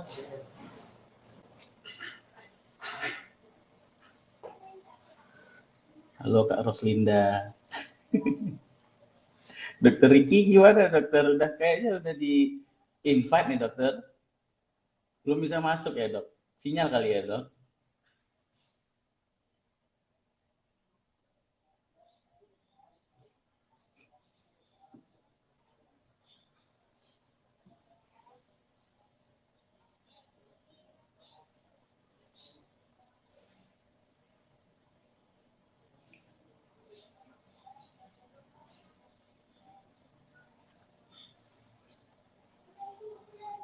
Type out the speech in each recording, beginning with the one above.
Halo Kak Roslinda. Dokter Riki gimana dokter? Udah kayaknya udah di invite nih dokter. Belum bisa masuk ya dok? Sinyal kali ya dok?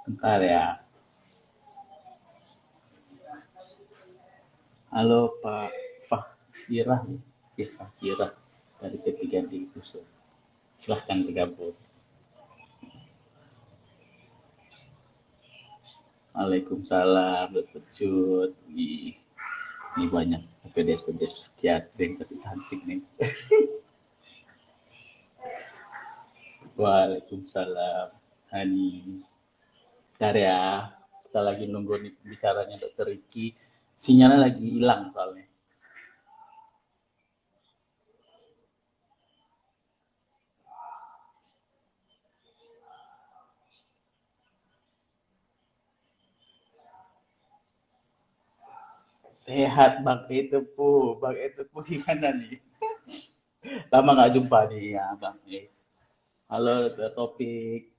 Bentar ya. Halo Pak Fahsirah, Fahsirah dari ketiga di Usul. Silahkan bergabung. Waalaikumsalam, Dr. Cut. Ini banyak PPDS psikiatri yang cantik nih. Waalaikumsalam, Hani. Bentar ya, kita lagi nunggu nih bicaranya Dokter Riki. Sinyalnya lagi hilang soalnya. Sehat Bang itu pu gimana nih? Lama nggak jumpa nih ya Bang. Halo Topik.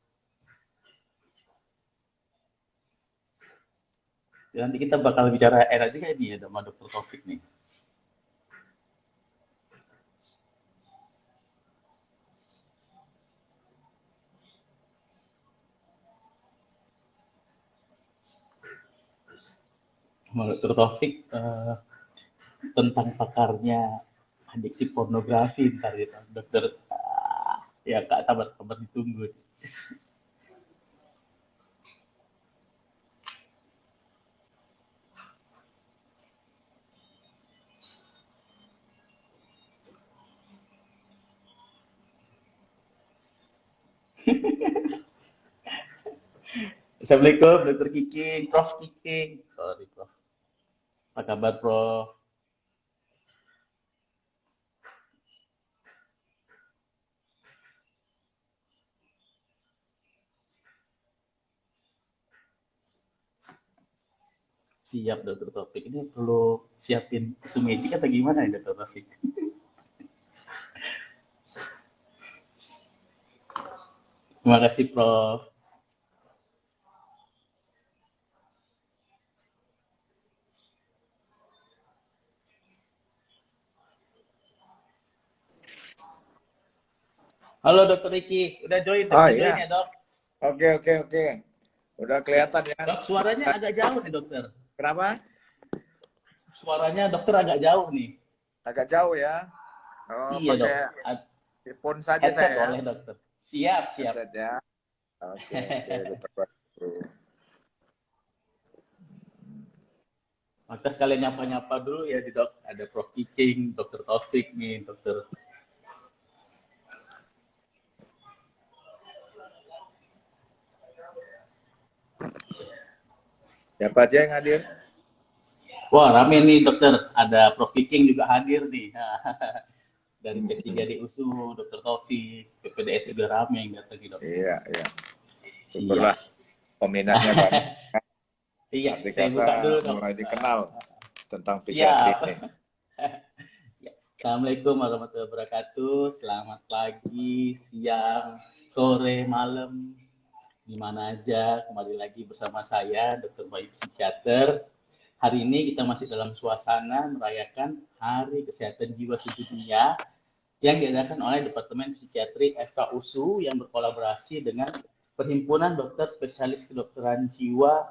Nanti kita bakal bicara enak juga ini ya sama Dokter Taufik nih. Sama Dokter Taufik tentang pakarnya adiksi pornografi ntar gitu. Dokter ya Kak sabar-sabar ditunggu. Assalamualaikum Dokter Kiking, Prof Kiking. Sorry Prof. Apa kabar Prof? Siap Dokter Taufik. Ini perlu siapin tisu magic atau gimana ya Dokter Taufik? Terima kasih Prof. Halo Dokter Riki, udah join, iya. join ya dok? Oke. Udah kelihatan ya. Dok, suaranya agak jauh nih dokter. Kenapa? Suaranya dokter agak jauh nih. Agak jauh ya. Oh, Iya dok. pakai earphone saja Headset saya boleh dokter. Siap. Headset ya. Oke, dokter baru. Maka sekalian nyapa-nyapa dulu ya di dok. Ada Prof Kiking, Dokter Taufik nih, dokter. Siapa aja yang hadir? Wah rame nih dokter. Ada Prof Kiking juga hadir nih. Dari P3 di USU, Dokter Taufik, PPDS juga rame yang datang nih dok. Iya. Syukurlah peminatnya banyak. Iya, Nanti saya buka dulu dok. mulai dikenal tentang psikiatri ini. Assalamualaikum warahmatullahi wabarakatuh. Selamat pagi, siang, sore, malam, di mana aja. Kembali lagi bersama saya, Dr. Bayu Psikiater. Hari ini kita masih dalam suasana merayakan Hari Kesehatan Jiwa Sedunia yang diadakan oleh Departemen Psikiatri FKUSU yang berkolaborasi dengan Perhimpunan Dokter Spesialis Kedokteran Jiwa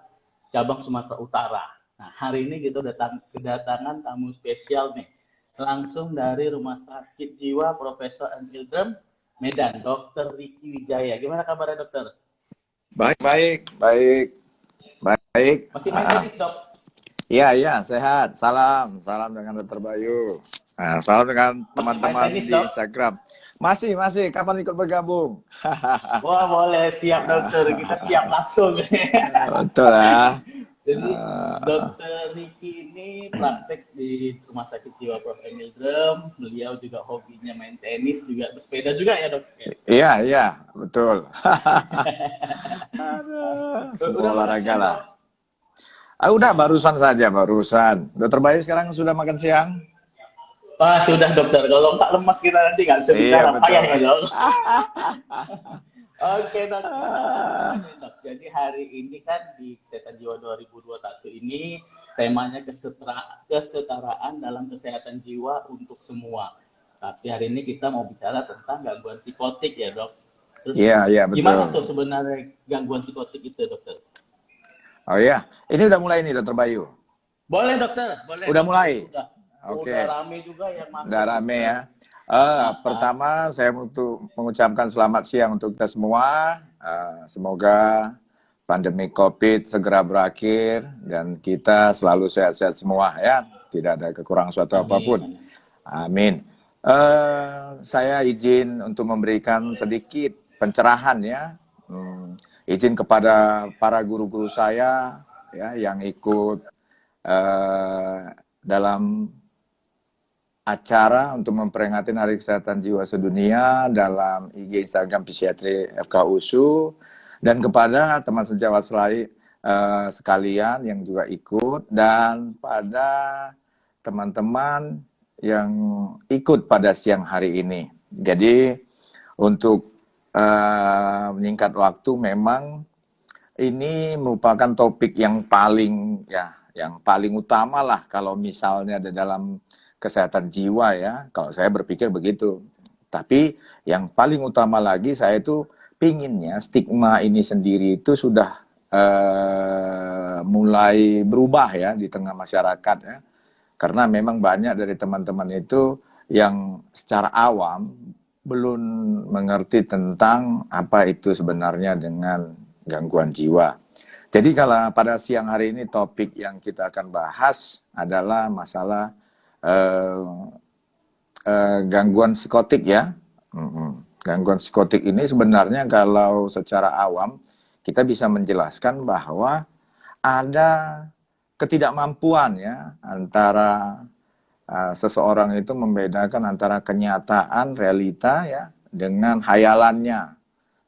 Cabang Sumatera Utara. Nah, hari ini kita kedatangan tamu spesial nih, langsung dari Rumah Sakit Jiwa Profesor and Children Medan, Dr. Riki Wijaya. Gimana kabarnya dokter? Baik. Masih main tenis dok? Iya, sehat. Salam dengan Dr. Bayu. Nah, salam dengan teman-teman di Instagram. Masih. Kapan ikut bergabung? Wah, boleh. Siap, dokter. Kita siap langsung. Betul ya. Jadi, dokter Riki ini praktek di Rumah Sakit Jiwa Prof. Emil Drum. Beliau juga hobinya main tenis, juga bersepeda juga ya, dok? Iya, betul. Aduh, semua Udah makan olahraga siang, lah. dok? Udah barusan saja, barusan. Dokter Bayu sekarang sudah makan siang? Wah, sudah, dokter. Kalau nggak lemas kita nanti nggak bisa Iya, bicara. Payah betul. ya, dok? Oke, dok. Dok. Jadi hari ini kan di Kesehatan Jiwa 2021 ini temanya kesetaraan dalam kesehatan jiwa untuk semua. Tapi hari ini kita mau bicara tentang gangguan psikotik ya, dok. Terus Iya, gimana betul. tuh sebenarnya gangguan psikotik itu, dokter? Oh iya, ini udah mulai nih Dokter Bayu. Boleh, dokter. Boleh. Udah mulai? Udah Oke, rame juga yang masuk, udah rame dokter. ya. Pertama, saya untuk mengucapkan selamat siang untuk kita semua. Semoga pandemi COVID segera berakhir dan kita selalu sehat-sehat semua ya. Tidak ada kekurangan suatu apapun. Amin. Amin. Saya izin untuk memberikan sedikit pencerahan ya. Izin kepada para guru-guru saya ya yang ikut dalam acara untuk memperingati Hari Kesehatan Jiwa Sedunia dalam IG Instagram Psikiatri FKUSU, dan kepada teman sejawat sekalian yang juga ikut, dan pada teman-teman yang ikut pada siang hari ini. Jadi untuk meningkat waktu, memang ini merupakan topik yang paling utama lah kalau misalnya ada dalam kesehatan jiwa ya, kalau saya berpikir begitu. Tapi yang paling utama lagi, saya itu pinginnya stigma ini sendiri itu sudah mulai berubah ya di tengah masyarakat ya. Karena memang banyak dari teman-teman itu yang secara awam belum mengerti tentang apa itu sebenarnya dengan gangguan jiwa. Jadi kalau pada siang hari ini topik yang kita akan bahas adalah masalah gangguan psikotik ya. Gangguan psikotik ini sebenarnya kalau secara awam kita bisa menjelaskan bahwa ada ketidakmampuan ya antara seseorang itu membedakan antara kenyataan, realita ya dengan hayalannya.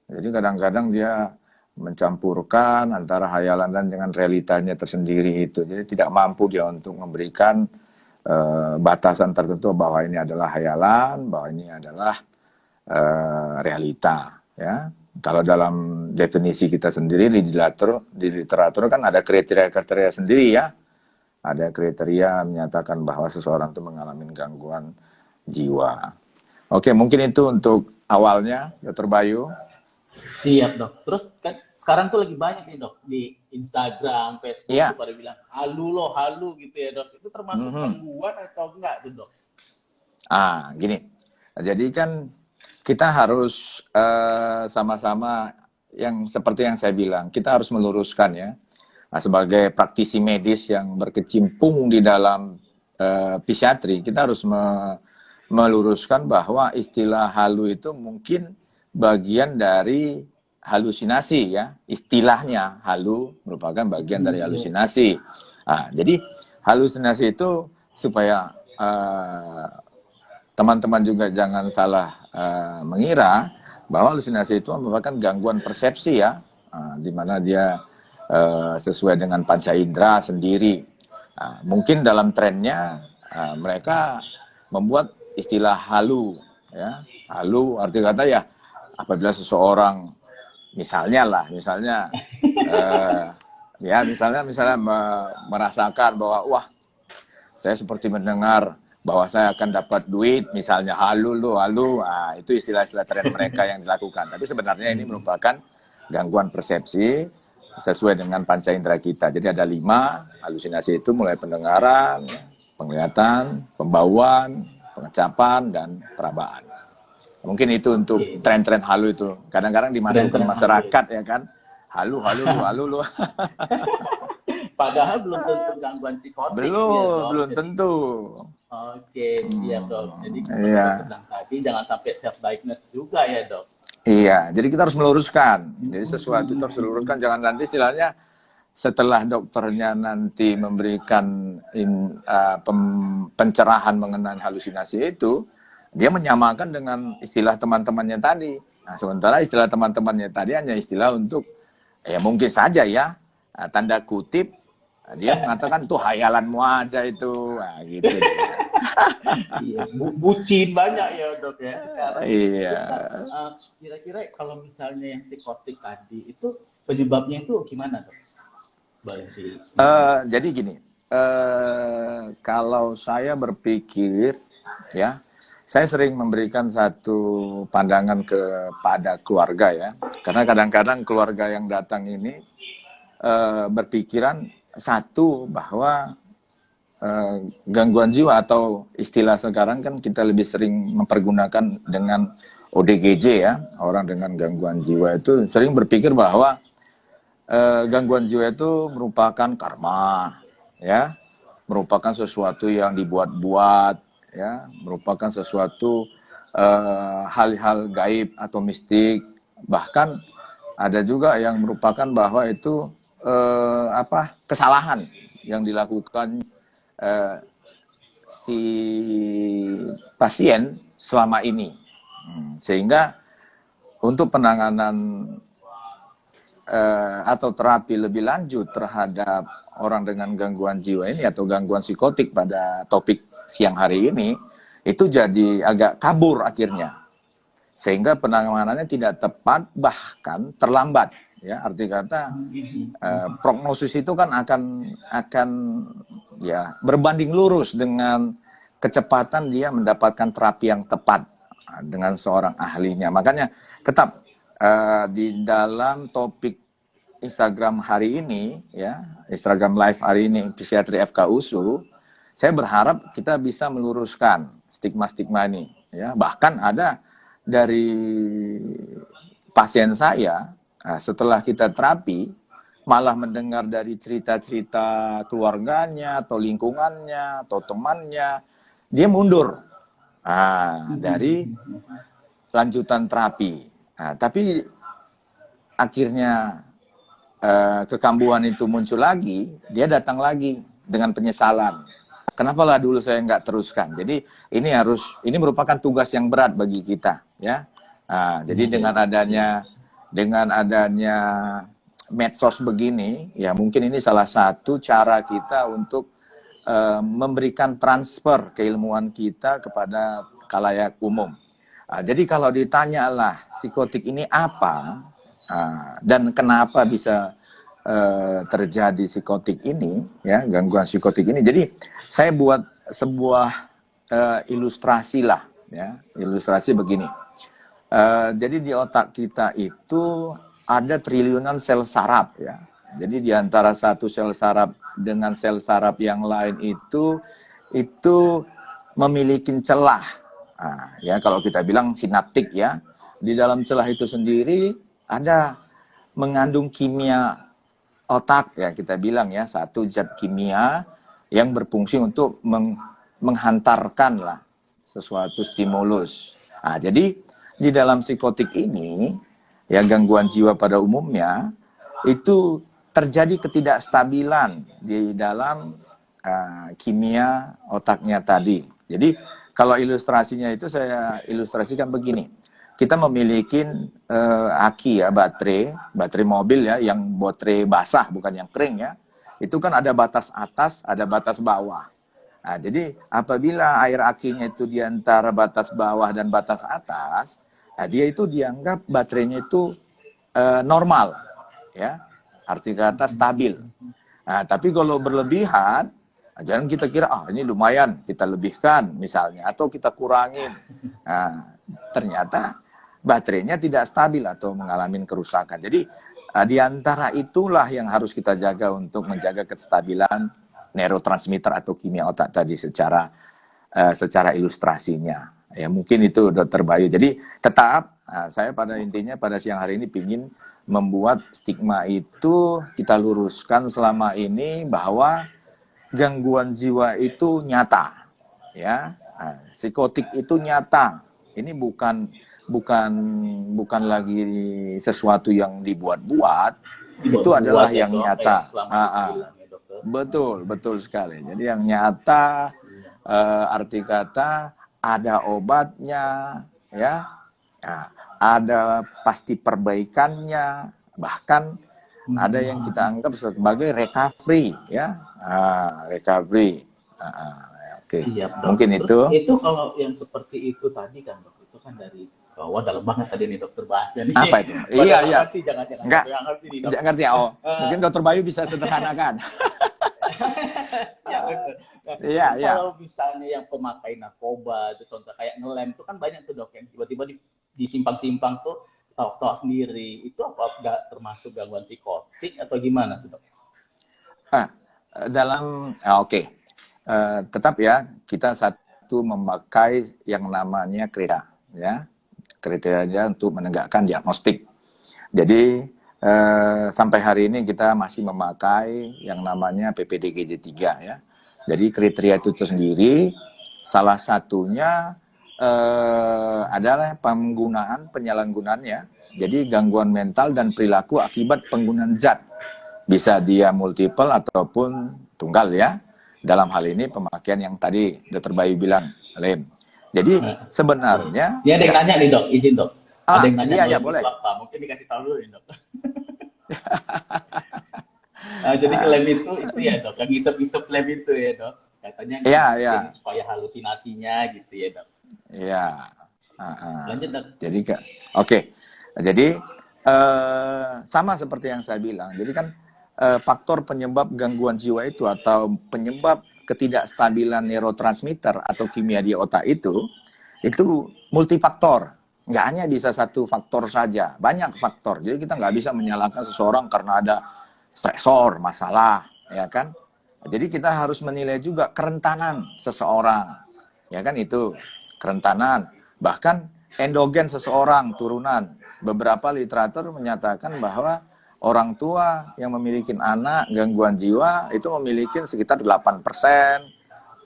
Jadi kadang-kadang dia mencampurkan antara hayalan dan dengan realitanya tersendiri itu. Jadi tidak mampu dia untuk memberikan batasan tertentu bahwa ini adalah hayalan, bahwa ini adalah realita ya. Kalau dalam definisi kita sendiri di literatur kan ada kriteria-kriteria sendiri ya. Ada kriteria menyatakan bahwa seseorang itu mengalami gangguan jiwa. Oke, mungkin itu untuk awalnya, Dr. Bayu. Siap, dok. Terus kan sekarang tuh lagi banyak nih, dok, di Instagram, Facebook tuh pada bilang halu gitu ya, dok. Itu termasuk gangguan atau enggak tuh, dok? Gini. Jadi kan kita harus sama-sama yang seperti yang saya bilang, kita harus meluruskan ya. Nah, sebagai praktisi medis yang berkecimpung di dalam psikiatri, kita harus meluruskan bahwa istilah halu itu mungkin bagian dari halusinasi ya. Istilahnya halu merupakan bagian dari halusinasi. Jadi halusinasi itu supaya teman-teman juga jangan salah mengira bahwa halusinasi itu merupakan gangguan persepsi ya, di mana dia sesuai dengan panca indera sendiri. Mungkin dalam trennya mereka membuat istilah halu ya. Halu arti kata ya apabila seseorang misalnya merasakan bahwa wah, saya seperti mendengar bahwa saya akan dapat duit, misalnya halu. Itu istilah-istilah tren mereka yang dilakukan. Tapi sebenarnya ini merupakan gangguan persepsi sesuai dengan panca indera kita. Jadi ada 5 halusinasi itu, mulai pendengaran, penglihatan, pembauan, pengecapan, dan perabaan. Mungkin itu untuk tren-tren halu itu. Kadang-kadang dimasukkan masyarakat ya kan. Halu. Padahal belum tentu gangguan psikotik ya, Dok. Belum tentu. Oke, siap, Dok. Jadi seperti Iya. Dok bilang tadi, jangan sampai self-diagnose juga ya, Dok. Iya, jadi kita harus meluruskan. Jadi sesuatu itu harus diluruskan, jangan nanti istilahnya setelah dokternya nanti memberikan pencerahan mengenai halusinasi itu, dia menyamakan dengan istilah teman-temannya tadi. Nah, sementara istilah teman-temannya tadi hanya istilah untuk, ya mungkin saja ya, tanda kutip, dia mengatakan tuh hayalanmu aja itu, nah, gitu. Iya, bucin banyak ya, Dok ya sekarang. Iya. Terus, kira-kira kalau misalnya yang psikotik tadi itu penyebabnya itu gimana, Dok? Jadi gini, kalau saya berpikir, ya, saya sering memberikan satu pandangan kepada keluarga ya, karena kadang-kadang keluarga yang datang ini berpikiran satu bahwa gangguan jiwa atau istilah sekarang kan kita lebih sering mempergunakan dengan ODGJ ya, orang dengan gangguan jiwa itu sering berpikir bahwa gangguan jiwa itu merupakan karma, ya, merupakan sesuatu yang dibuat-buat, ya, merupakan sesuatu hal-hal gaib atau mistik, bahkan ada juga yang merupakan bahwa itu kesalahan yang dilakukan si pasien selama ini, sehingga untuk penanganan atau terapi lebih lanjut terhadap orang dengan gangguan jiwa ini atau gangguan psikotik pada topik siang hari ini itu jadi agak kabur akhirnya, sehingga penanganannya tidak tepat bahkan terlambat ya. Arti kata prognosis itu kan akan ya berbanding lurus dengan kecepatan dia mendapatkan terapi yang tepat dengan seorang ahlinya. Makanya tetap di dalam topik Instagram hari ini, ya, Instagram Live hari ini, Psikiatri FK USU, saya berharap kita bisa meluruskan stigma-stigma ini. Ya. Bahkan ada dari pasien saya, setelah kita terapi, malah mendengar dari cerita-cerita keluarganya, atau lingkungannya, atau temannya, dia mundur dari lanjutan terapi. Nah, tapi akhirnya kekambuhan itu muncul lagi, dia datang lagi dengan penyesalan. Kenapa lah dulu saya nggak teruskan? Jadi ini merupakan tugas yang berat bagi kita, ya. Nah, jadi dengan adanya medsos begini, ya mungkin ini salah satu cara kita untuk memberikan transfer keilmuan kita kepada khalayak umum. Jadi kalau ditanyalah psikotik ini apa dan kenapa bisa terjadi psikotik ini, ya, gangguan psikotik ini. Jadi saya buat sebuah ilustrasi lah, ya, ilustrasi begini. Jadi di otak kita itu ada triliunan sel saraf, ya. Jadi di antara satu sel saraf dengan sel saraf yang lain itu memiliki celah. Ya kalau kita bilang sinaptik, ya, di dalam celah itu sendiri ada mengandung kimia otak, ya, kita bilang ya, satu zat kimia yang berfungsi untuk menghantarkan lah sesuatu stimulus. Jadi di dalam psikotik ini, ya, gangguan jiwa pada umumnya itu terjadi ketidakstabilan di dalam kimia otaknya tadi. Jadi kalau ilustrasinya itu saya ilustrasikan begini. Kita memiliki aki, ya, baterai mobil, ya, yang baterai basah bukan yang kering, ya. Itu kan ada batas atas, ada batas bawah. Nah, jadi apabila air akinya itu di antara batas bawah dan batas atas, dia itu dianggap baterainya itu normal, ya. Arti kata stabil. Nah, tapi kalau berlebihan, jangan kita kira ini lumayan kita lebihkan misalnya atau kita kurangin. Nah, ternyata baterainya tidak stabil atau mengalami kerusakan. Jadi di antara itulah yang harus kita jaga untuk menjaga kestabilan neurotransmitter atau kimia otak tadi secara ilustrasinya. Ya mungkin itu Dr. Bayu. Jadi tetap saya pada intinya pada siang hari ini ingin membuat stigma itu kita luruskan selama ini bahwa gangguan jiwa itu nyata, ya. Nah, psikotik itu nyata. Ini bukan lagi sesuatu yang dibuat-buat. Itu adalah Dibuat-buat ya yang dok, apa nyata. yang selama ini dibilang ya dokter. Betul, betul sekali. Jadi yang nyata, Iya. arti kata ada obatnya, ya. Nah, ada pasti perbaikannya, bahkan ada yang kita anggap sebagai recovery, ya. Recovery. Oke. Siap dok. Mungkin Terus itu. itu kalau yang seperti itu tadi kan dok, itu kan dari bawah dalam banget tadi nih dokter bahasnya nih. Apa itu? Pada Iya, nggak iya. ngerti, jangan-jangan Enggak, nggak ngerti nih dok. ngerti ya. Oh, Eh, mungkin Dokter Bayu bisa sederhanakan. ya betul. Nah, Iya, kan iya. kalau misalnya yang pemakai narkoba, itu contoh kayak ngelem itu kan banyak tuh dok yang tiba-tiba di simpang-simpang tuh tahu sendiri. Itu apa nggak termasuk gangguan psikotik atau gimana tuh dok? Ah, oke. Tetap ya, kita satu memakai yang namanya kriteria, ya. Kriteria untuk menegakkan diagnostik. Jadi sampai hari ini kita masih memakai yang namanya PPDGJ3 ya. Jadi kriteria itu sendiri salah satunya adalah penyalahgunaannya. Jadi gangguan mental dan perilaku akibat penggunaan zat. Bisa dia multiple ataupun tunggal ya. Dalam hal ini pemakaian yang tadi Dr. Bayu bilang, Lem. Jadi Nah, sebenarnya ini ada yang ya. nanya nih dok, izin dok. Ada yang nanya Iya, iya, ngelem itu boleh. apa? Mungkin dikasih tahu dulu nih dok. Jadi lem itu ya dok, yang isep-isep lem itu ya dok. Katanya Iya, iya. bikin supaya halusinasinya gitu ya dok. Iya. Lanjut dok. Jadi oke. Jadi sama seperti yang saya bilang. Jadi kan faktor penyebab gangguan jiwa itu atau penyebab ketidakstabilan neurotransmitter atau kimia di otak itu multifaktor. Nggak hanya bisa satu faktor saja, banyak faktor. Jadi kita nggak bisa menyalahkan seseorang karena ada stresor, masalah, ya kan? Jadi kita harus menilai juga kerentanan seseorang, ya kan itu kerentanan. Bahkan endogen seseorang, turunan. Beberapa literatur menyatakan bahwa orang tua yang memiliki anak gangguan jiwa itu memiliki sekitar 8%.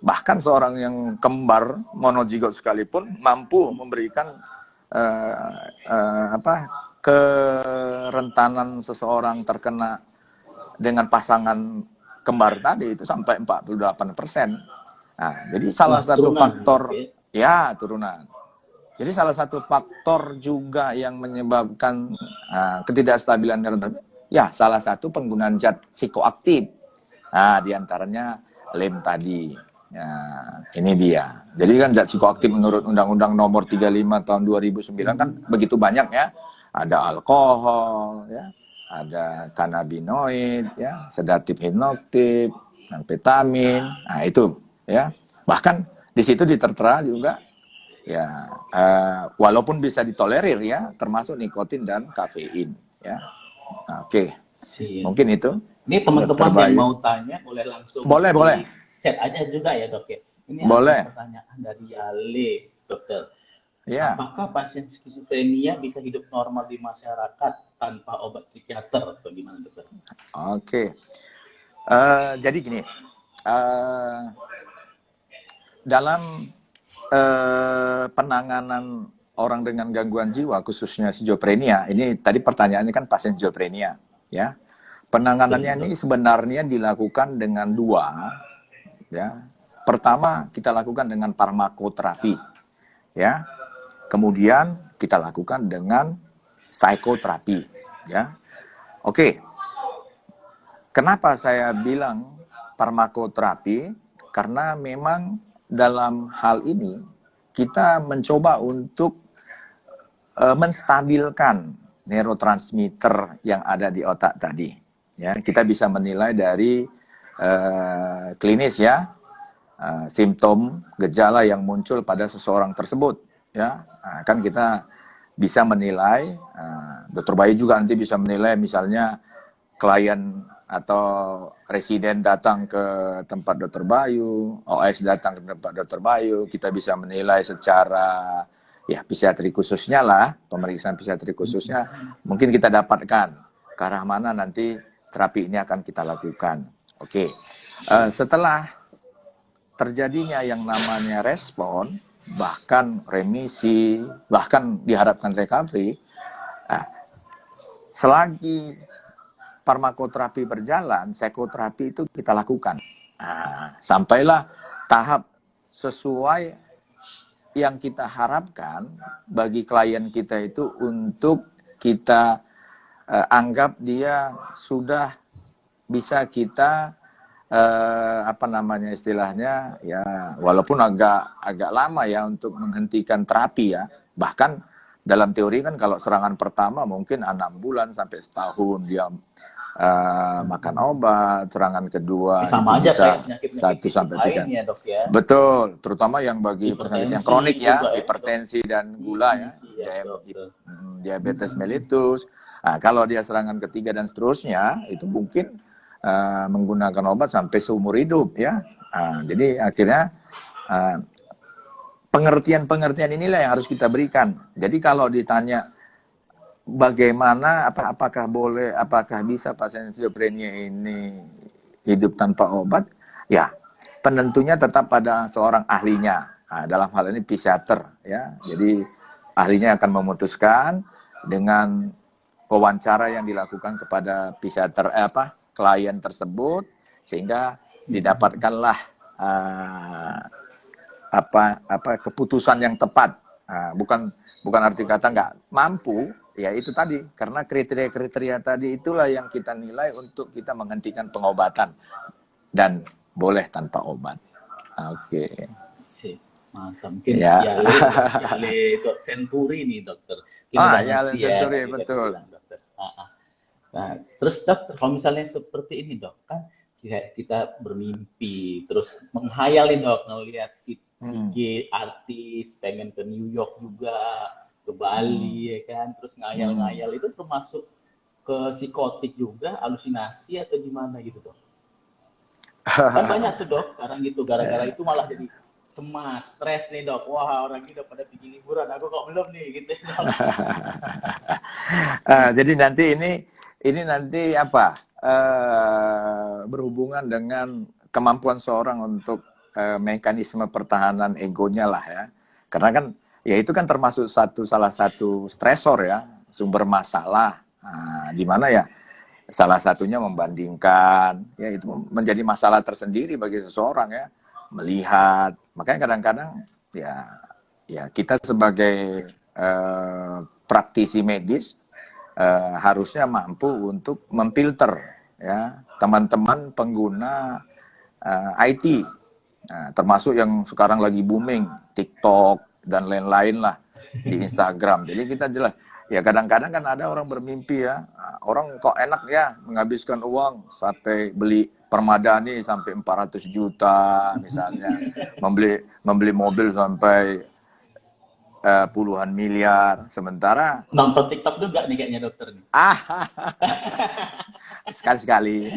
Bahkan seorang yang kembar monozigot sekalipun mampu memberikan kerentanan seseorang terkena dengan pasangan kembar tadi itu sampai 48%. Nah, jadi salah Wah, satu turunan. faktor Oke. ya turunan. Jadi salah satu faktor juga yang menyebabkan ketidakstabilan neurotransmitter, ya salah satu penggunaan zat psikoaktif. Nah, diantaranya lem tadi. Ya, ini dia. Jadi kan zat psikoaktif menurut Undang-Undang Nomor 35 Tahun 2009 kan begitu banyak ya. Ada alkohol, ya, ada kanabinoid, ya, sedatif hipnotik, amfetamin. Nah, itu ya. Bahkan di situ ditertera juga ya walaupun bisa ditolerir ya, termasuk nikotin dan kafein ya. Oke. Siap. Mungkin itu. Ini Dokter teman-teman yang Bayu. mau tanya boleh langsung Boleh, di boleh. chat aja juga ya dok ya. Ini Boleh. ada pertanyaan dari Yale, dokter. Ya. Apakah pasien skizofrenia bisa hidup normal di masyarakat tanpa obat psikiater atau gimana dokter? Oke. Jadi gini, dalam penanganan orang dengan gangguan jiwa, khususnya skizofrenia, ini tadi pertanyaannya kan pasien skizofrenia, ya. Penanganannya ini sebenarnya dilakukan dengan dua, ya. Pertama kita lakukan dengan farmakoterapi, ya. Kemudian kita lakukan dengan psikoterapi, ya. Oke. Kenapa saya bilang farmakoterapi? Karena memang dalam hal ini kita mencoba untuk menstabilkan neurotransmitter yang ada di otak tadi. Ya, kita bisa menilai dari klinis ya, simptom gejala yang muncul pada seseorang tersebut. Ya, kan kita bisa menilai. Dokter Bayu juga nanti bisa menilai, misalnya klien atau residen datang ke tempat Dokter Bayu, OS datang ke tempat Dokter Bayu, kita bisa menilai secara ya psikiatri khususnya lah, pemeriksaan psikiatri khususnya mungkin kita dapatkan ke arah mana nanti terapi ini akan kita lakukan. Oke. Setelah terjadinya yang namanya respon, bahkan remisi, bahkan diharapkan recovery, selagi farmakoterapi berjalan, psikoterapi itu kita lakukan. Sampailah tahap sesuai yang kita harapkan bagi klien kita itu untuk kita anggap dia sudah bisa kita apa namanya istilahnya ya, walaupun agak lama ya untuk menghentikan terapi ya. Bahkan dalam teori kan kalau serangan pertama mungkin 6 bulan sampai setahun dia makan obat, serangan kedua sama itu aja bisa 1 sampai 3. ya, Dok, ya. Betul, terutama yang bagi penyakit yang kronik ya, juga, hipertensi dan gula ya, diabetes mellitus. Nah, kalau dia serangan ketiga dan seterusnya, itu mungkin menggunakan obat sampai seumur hidup ya. Jadi akhirnya pengertian-pengertian inilah yang harus kita berikan. Jadi kalau ditanya bagaimana, apakah boleh, apakah bisa pasien skizofrenia ini hidup tanpa obat? Ya, penentunya tetap pada seorang ahlinya. Dalam hal ini psikiater, ya. Jadi ahlinya akan memutuskan dengan wawancara yang dilakukan kepada psikiater, klien tersebut, sehingga didapatkanlah keputusan yang tepat. Bukan arti kata nggak mampu. Ya itu tadi, karena kriteria-kriteria tadi itulah yang kita nilai untuk kita menghentikan pengobatan. Dan boleh tanpa obat. Oke. Mantap. Mungkin ya Dok Senturi nih, dokter. Ya Senturi, betul. Nah, terus Dok, kalau misalnya seperti ini Dok, kan kita bermimpi, terus menghayal nih Dok, ngelihat si IG artis, pengen ke New York juga, ke Bali ya kan, terus ngayal-ngayal itu termasuk ke psikotik juga, halusinasi atau gimana gitu Dok? Kan banyak tuh Dok sekarang gitu, gara-gara itu malah jadi cemas, stres nih Dok. Wah, orang ini udah pada bikin liburan, aku kok belum nih gitu. Jadi nanti ini nanti berhubungan dengan kemampuan seorang untuk mekanisme pertahanan egonya lah ya. Karena kan ya itu kan termasuk salah satu stresor ya, sumber masalah. Di mana ya salah satunya membandingkan, ya itu menjadi masalah tersendiri bagi seseorang ya, melihat. Makanya kadang-kadang ya kita sebagai praktisi medis harusnya mampu untuk memfilter ya teman-teman pengguna IT, termasuk yang sekarang lagi booming TikTok dan lain-lain lah di Instagram. Jadi kita jelas, ya kadang-kadang kan ada orang bermimpi ya, orang kok enak ya menghabiskan uang sampai beli permadani sampai 400 juta misalnya, membeli mobil sampai puluhan miliar, sementara nonton TikTok juga nih kayaknya dokter nih. Sekali-sekali.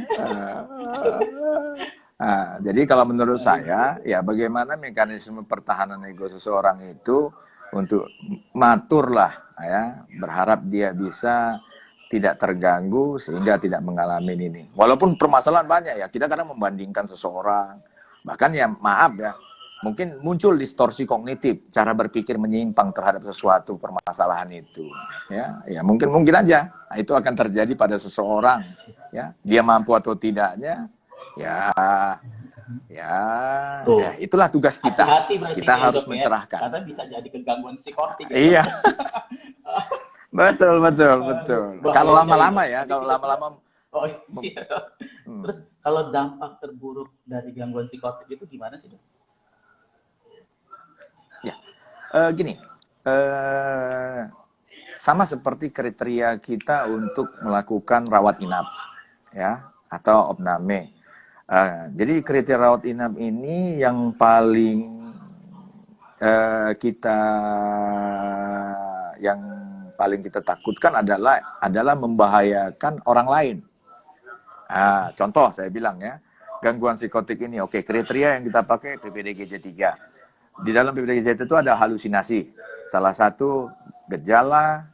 Jadi kalau menurut saya, ya bagaimana mekanisme pertahanan ego seseorang itu untuk maturlah, ya, berharap dia bisa tidak terganggu sehingga tidak mengalami ini. Walaupun permasalahan banyak ya, kita kadang membandingkan seseorang, bahkan ya maaf ya, mungkin muncul distorsi kognitif, cara berpikir menyimpang terhadap sesuatu permasalahan itu. Ya mungkin aja, itu akan terjadi pada seseorang. Ya, dia mampu atau tidaknya. Ya, itulah tugas kita. Hati-hati kita harus mencerahkan. Karena bisa jadi kegangguan psikotik. Iya. betul. Kalau lama-lama ya, kalau lama-lama. Oh iya. Terus kalau dampak terburuk dari gangguan psikotik itu gimana sih, Dok? Ya, gini. Sama seperti kriteria kita untuk melakukan rawat inap, ya, atau opname. Jadi kriteria rawat inap ini yang paling kita takutkan adalah membahayakan orang lain. Contoh saya bilang ya, gangguan psikotik ini, kriteria yang kita pakai PPDGJ 3. Di dalam PPDGJ itu ada halusinasi, salah satu gejala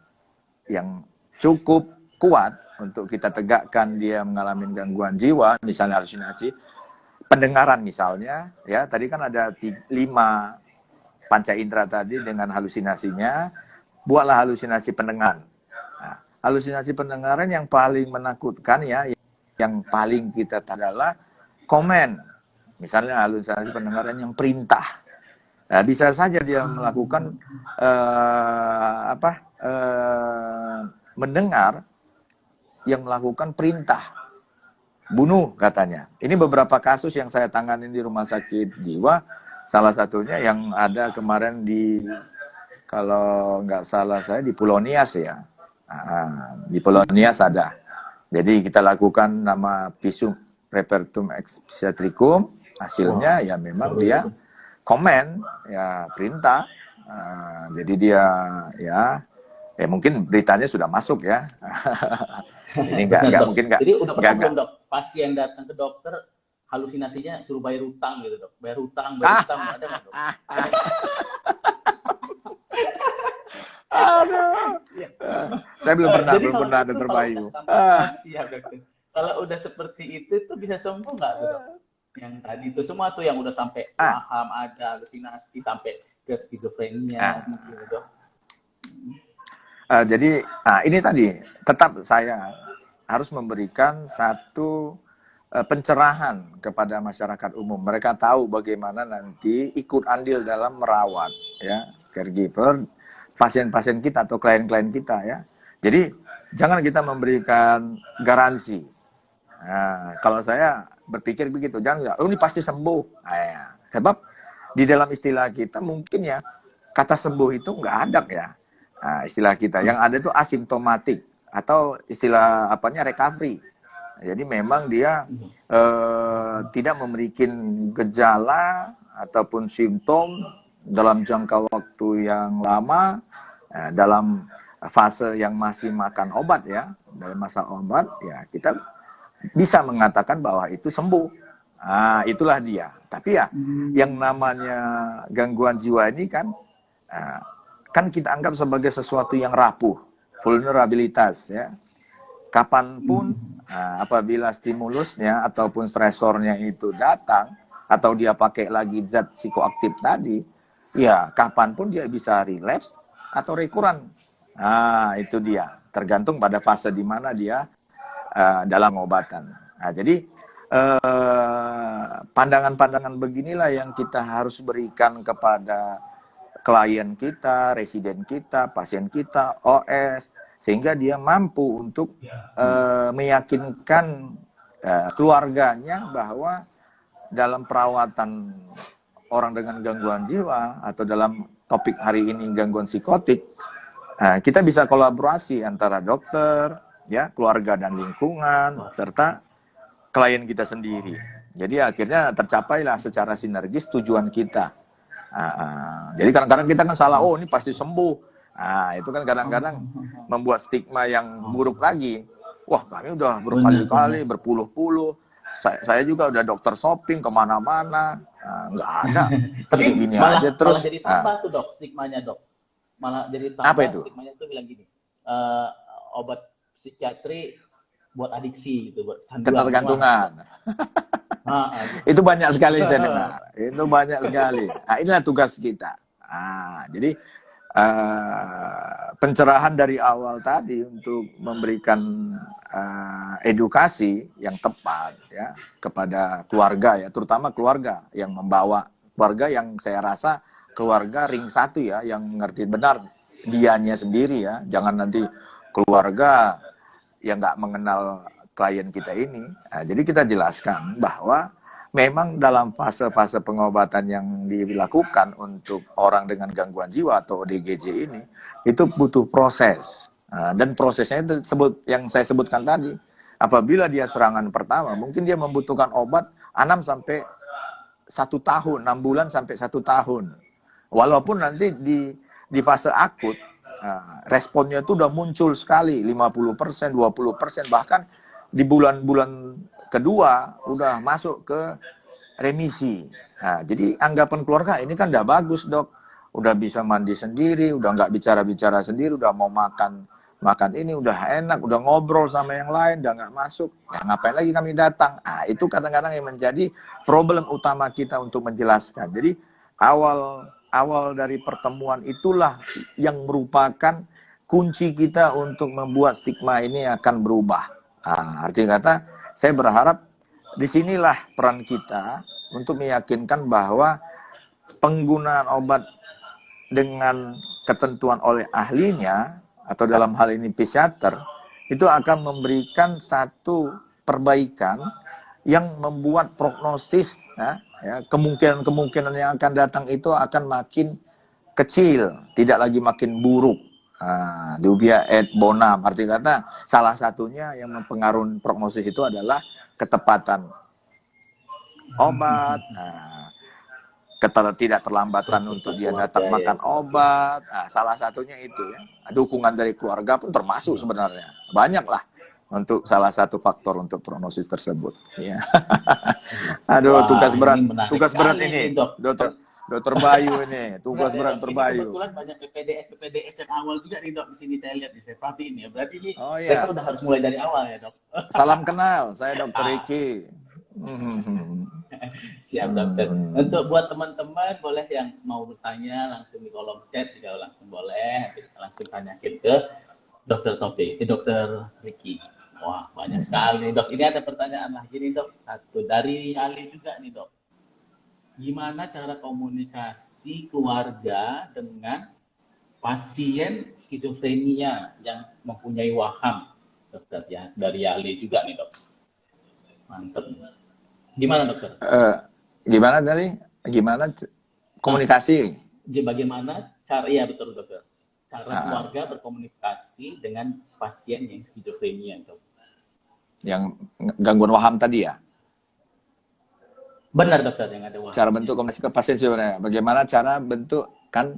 yang cukup kuat untuk kita tegakkan dia mengalami gangguan jiwa, misalnya halusinasi, pendengaran misalnya, ya tadi kan ada 5 panca indera tadi dengan halusinasinya, buatlah halusinasi pendengar. Nah, halusinasi pendengaran yang paling menakutkan ya, yang paling kita adalah komen. Misalnya halusinasi pendengaran yang perintah. Nah, bisa saja dia melakukan mendengar yang melakukan perintah bunuh katanya. Ini beberapa kasus yang saya tangani di rumah sakit jiwa. Salah satunya yang ada kemarin kalau nggak salah saya di Pulau Nias ya. Nah, di Pulau Nias ada. Jadi kita lakukan nama visum repertum psiatricum. Hasilnya ya memang dia komen ya perintah. Jadi dia ya mungkin beritanya sudah masuk ya. Ini nggak mungkin nggak. Jadi udah pernah belum dok pasien datang ke dokter halusinasinya suruh bayar utang gitu dok, bayar utang ada nggak dok? Aduh, saya belum pernah ada terbayu. Kalau udah seperti itu bisa sembuh nggak tuh dok? Yang tadi itu semua tuh yang udah sampai paham ada halusinasi sampai ke skizofrenia gitu dok. Jadi ini tadi tetap saya harus memberikan satu pencerahan kepada masyarakat umum. Mereka tahu bagaimana nanti ikut andil dalam merawat ya caregiver pasien-pasien kita atau klien-klien kita ya. Jadi jangan kita memberikan garansi. Nah, kalau saya berpikir begitu, jangan ini pasti sembuh. Nah, sebab di dalam istilah kita mungkin ya kata sembuh itu nggak ada ya. Nah, istilah kita yang ada itu asimptomatik atau istilah recovery. Jadi memang dia tidak memiliki gejala ataupun simptom dalam jangka waktu yang lama, dalam fase yang masih makan obat ya, dalam masa obat ya kita bisa mengatakan bahwa itu sembuh. Nah, itulah dia. Tapi ya yang namanya gangguan jiwa ini kan kita anggap sebagai sesuatu yang rapuh, vulnerabilitas ya. Kapanpun apabila stimulusnya ataupun stresornya itu datang atau dia pakai lagi zat psikoaktif tadi, ya kapanpun dia bisa relapse atau rekuran. Nah, itu dia. Tergantung pada fase di mana dia dalam pengobatan. Nah, jadi pandangan-pandangan beginilah yang kita harus berikan kepada klien kita, residen kita, pasien kita, OS, sehingga dia mampu untuk meyakinkan keluarganya bahwa dalam perawatan orang dengan gangguan jiwa atau dalam topik hari ini gangguan psikotik, kita bisa kolaborasi antara dokter, ya, keluarga dan lingkungan, serta klien kita sendiri. Jadi akhirnya tercapailah secara sinergis tujuan kita. Jadi kadang-kadang kita kan salah, ini pasti sembuh. Itu kan kadang-kadang membuat stigma yang buruk lagi. Wah, kami udah berkali-kali, berpuluh-puluh. Saya juga udah dokter shopping kemana-mana, nggak ada. Tapi gini malah, aja terus. Malah jadi tambah tuh dok, stigmanya dok. Malah jadi tambah. Apa itu? Stigmanya tuh bilang gini, obat psikiatri buat adiksi gitu, buat ketergantungan. Itu banyak sekali saya dengar. Itu banyak sekali. Inilah tugas kita. Jadi pencerahan dari awal tadi untuk memberikan edukasi yang tepat ya kepada keluarga ya, terutama keluarga yang membawa, keluarga yang saya rasa keluarga ring 1 ya, yang mengerti benar dianya sendiri ya. Jangan nanti keluarga yang nggak mengenal klien kita ini. Jadi kita jelaskan bahwa memang dalam fase-fase pengobatan yang dilakukan untuk orang dengan gangguan jiwa atau ODGJ ini, itu butuh proses. Dan prosesnya itu yang saya sebutkan tadi. Apabila dia serangan pertama, mungkin dia membutuhkan obat 6 sampai 1 tahun, 6 bulan sampai 1 tahun. Walaupun nanti di fase akut, responnya itu udah muncul sekali, 50%, 20%, bahkan di bulan-bulan kedua udah masuk ke remisi. Jadi anggapan keluarga ini kan udah bagus dok. udah bisa mandi sendiri, udah nggak bicara-bicara sendiri, udah mau makan ini udah enak, udah ngobrol sama yang lain, udah nggak masuk, ya ngapain lagi kami datang? Ah, itu kadang-kadang yang menjadi problem utama kita untuk menjelaskan. Jadi awal dari pertemuan itulah yang merupakan kunci kita untuk membuat stigma ini akan berubah. Nah, artinya kata, saya berharap disinilah peran kita untuk meyakinkan bahwa penggunaan obat dengan ketentuan oleh ahlinya, atau dalam hal ini psikiater, itu akan memberikan satu perbaikan yang membuat prognosis, kemungkinan yang akan datang itu akan makin kecil, tidak lagi makin buruk. Dubia et bonam, arti kata salah satunya yang mempengaruhi prognosis itu adalah ketepatan obat, tidak terlambatan untuk dia datang makan obat. Nah, salah satunya itu ya. Dukungan dari keluarga pun termasuk sebenarnya. Banyaklah untuk salah satu faktor untuk prognosis tersebut. Ya. Aduh, tugas berat ini, dokter Bayu ini, tugas berat Bayu. Kebetulan banyak PPDS yang awal juga nih dok, di sini saya lihat, saya perhatiin ya. Berarti ini kita udah harus mulai dari awal ya dok. Salam kenal, saya Dokter Ricky. Siap dokter. Untuk buat teman-teman boleh yang mau bertanya langsung di kolom chat juga langsung boleh. Nanti kita langsung tanyakin ke Dokter Taufik, Dokter Ricky. Wah banyak sekali dok. Ini ada pertanyaan lagi nih dok. Satu dari Ali juga nih dok. Gimana cara komunikasi keluarga dengan pasien skizofrenia yang mempunyai waham, dokter ya? Dari Ali juga nih dok. Mantap. Gimana dokter? Gimana tadi? Gimana komunikasi? Bagaimana cara, ya betul dokter. Cara keluarga berkomunikasi dengan pasien yang skizofrenia dok. Yang gangguan waham tadi ya? Benar dokter, yang ada waham. Cara bentuk komunikasi ke pasien sebenarnya. Bagaimana cara bentuk kan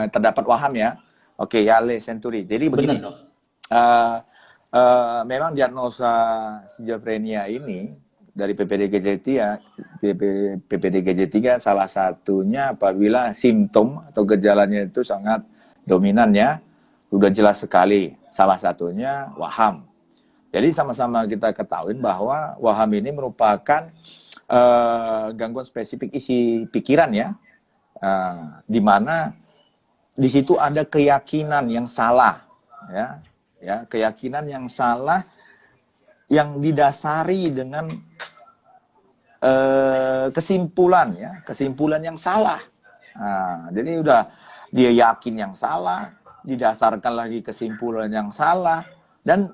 terdapat waham ya? Oke, Yale Century. Jadi begini. Benar dok. Memang diagnosa skizofrenia ini dari PPDGJ3 salah satunya apabila simptom atau gejalanya itu sangat dominan ya, sudah jelas sekali. Salah satunya waham. Jadi sama-sama kita ketahui bahwa waham ini merupakan gangguan spesifik isi pikiran ya, di mana di situ ada keyakinan yang salah ya, keyakinan yang salah yang didasari dengan kesimpulan yang salah. Jadi udah dia yakin yang salah, didasarkan lagi kesimpulan yang salah, dan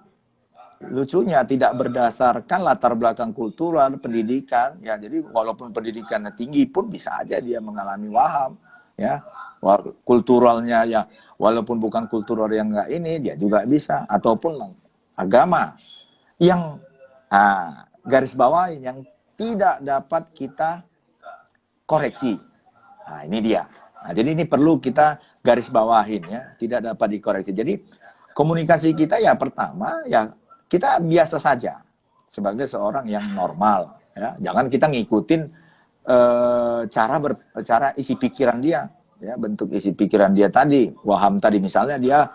lucunya tidak berdasarkan latar belakang kultural, pendidikan ya. Jadi walaupun pendidikannya tinggi pun bisa aja dia mengalami waham ya. Kulturalnya ya, walaupun bukan kultural yang enggak ini, dia juga bisa, ataupun agama yang garis bawah yang tidak dapat kita koreksi. Nah, ini dia. Nah, jadi ini perlu kita garis bawahin ya, tidak dapat dikoreksi. Jadi komunikasi kita ya pertama ya kita biasa saja sebagai seorang yang normal ya. Jangan kita ngikutin cara isi pikiran dia ya, bentuk isi pikiran dia tadi. Waham tadi misalnya dia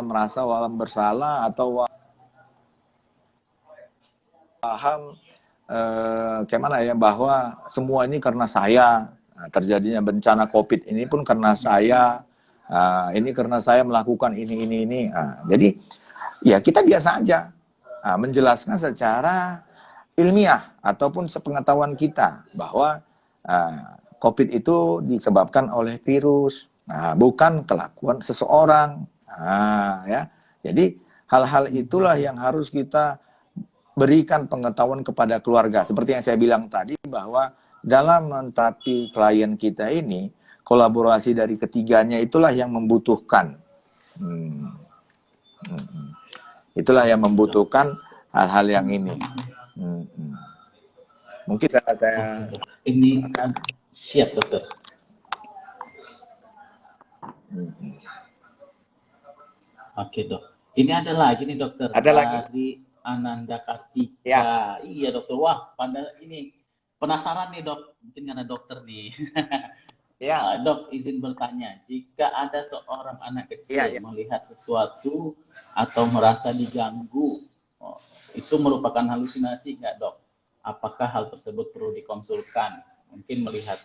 merasa waham bersalah atau paham gimana ya, bahwa semua ini karena saya, terjadinya bencana COVID ini pun karena saya, ini karena saya melakukan ini. Jadi ya kita biasa aja menjelaskan secara ilmiah ataupun sepengetahuan kita bahwa COVID itu disebabkan oleh virus, bukan kelakuan seseorang. Ya, jadi hal-hal itulah yang harus kita berikan pengetahuan kepada keluarga. Seperti yang saya bilang tadi, bahwa dalam menterapi klien kita ini, kolaborasi dari ketiganya itulah yang membutuhkan. Itulah yang membutuhkan hal-hal yang ini. Mungkin saya ini siap dokter. Oke dok. Ini ada lagi nih dokter. Ada lagi. Dari Ananda Kartika. Ya. Iya dokter. Wah, pada ini penasaran nih dok. Mungkin karena dokter nih. Ya, Dok, izin bertanya, jika ada seorang anak iya, kecil iya. melihat sesuatu atau merasa diganggu, itu merupakan halusinasi nggak, Dok? Apakah hal tersebut perlu dikonsulkan? Mungkin melihat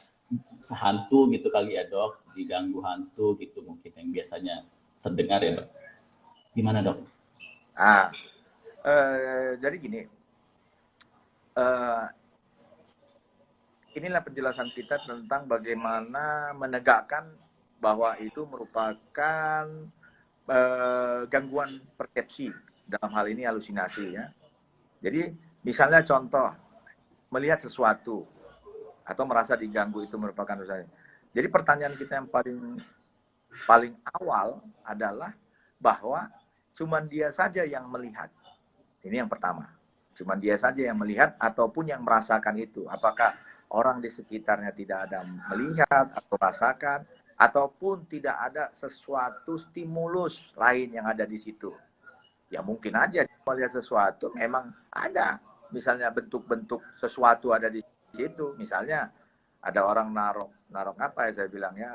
hantu gitu kali ya, Dok, diganggu hantu gitu mungkin yang biasanya terdengar ya, Dok. Gimana, Dok? Ah, jadi gini, eh, inilah penjelasan kita tentang bagaimana menegakkan bahwa itu merupakan gangguan persepsi, dalam hal ini halusinasi ya. Jadi misalnya contoh, melihat sesuatu atau merasa diganggu itu merupakan halusinasi. Jadi pertanyaan kita yang paling awal adalah bahwa cuman dia saja yang melihat. Ini yang pertama. Cuman dia saja yang melihat ataupun yang merasakan itu. Apakah orang di sekitarnya tidak ada melihat atau rasakan, ataupun tidak ada sesuatu stimulus lain yang ada di situ. Ya mungkin aja melihat sesuatu memang ada. Misalnya bentuk-bentuk sesuatu ada di situ. Misalnya ada orang narok apa ya saya bilangnya,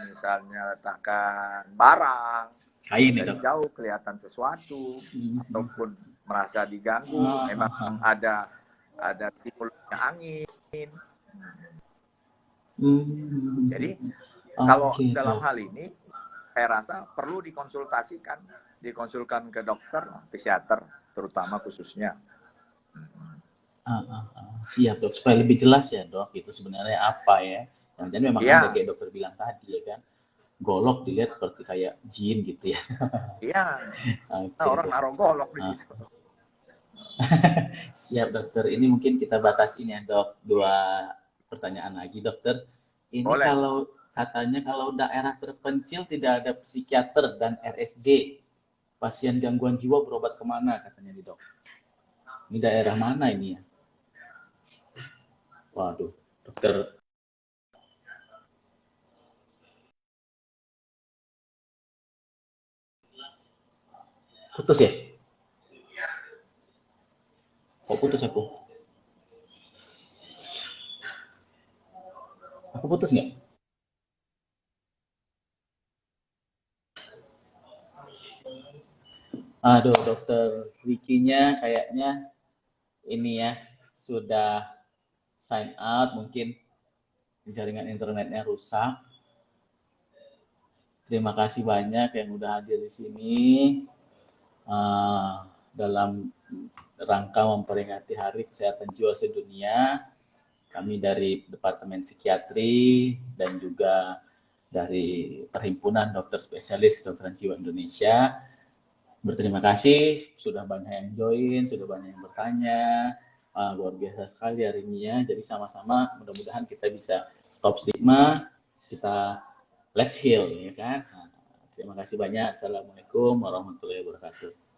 misalnya letakkan barang, Kain ya, dari Dok? jauh kelihatan sesuatu ataupun merasa diganggu, memang Ah. ada timbulnya angin. Jadi kalau Oke, dalam Dok. hal ini saya rasa perlu dikonsulkan ke dokter, psikiater terutama khususnya. Siap, Dok. Supaya lebih jelas ya, Dok, itu sebenarnya apa ya. Jangan-jangan memang ada Iya, kayak dokter bilang tadi ya kan. Golok dilihat seperti kayak jin gitu ya. iya. Nah, Oke, orang Dok. naruh golok di Ah, situ. Siap, dokter. Ini mungkin kita batasin ya, Dok. Dua pertanyaan lagi, dokter. Ini Boleh. kalau katanya kalau daerah terpencil tidak ada psikiater dan RSJ, pasien gangguan jiwa berobat kemana katanya nih, Dok? Ini daerah mana ini ya? Waduh, dokter. Putus ya? Kok putus aku? Aku putus nggak? Aduh, dokter Ricky-nya kayaknya ini ya sudah sign out, mungkin jaringan internetnya rusak. Terima kasih banyak yang udah hadir di sini dalam rangka memperingati Hari Kesehatan Jiwa Sedunia. Kami dari Departemen Psikiatri dan juga dari Perhimpunan Dokter Spesialis Kedokteran Jiwa Indonesia berterima kasih, sudah banyak yang join, sudah banyak yang bertanya. Luar biasa sekali hari ini ya. Jadi sama-sama mudah-mudahan kita bisa stop stigma, kita let's heal ya kan. Terima kasih banyak. Assalamualaikum warahmatullahi wabarakatuh.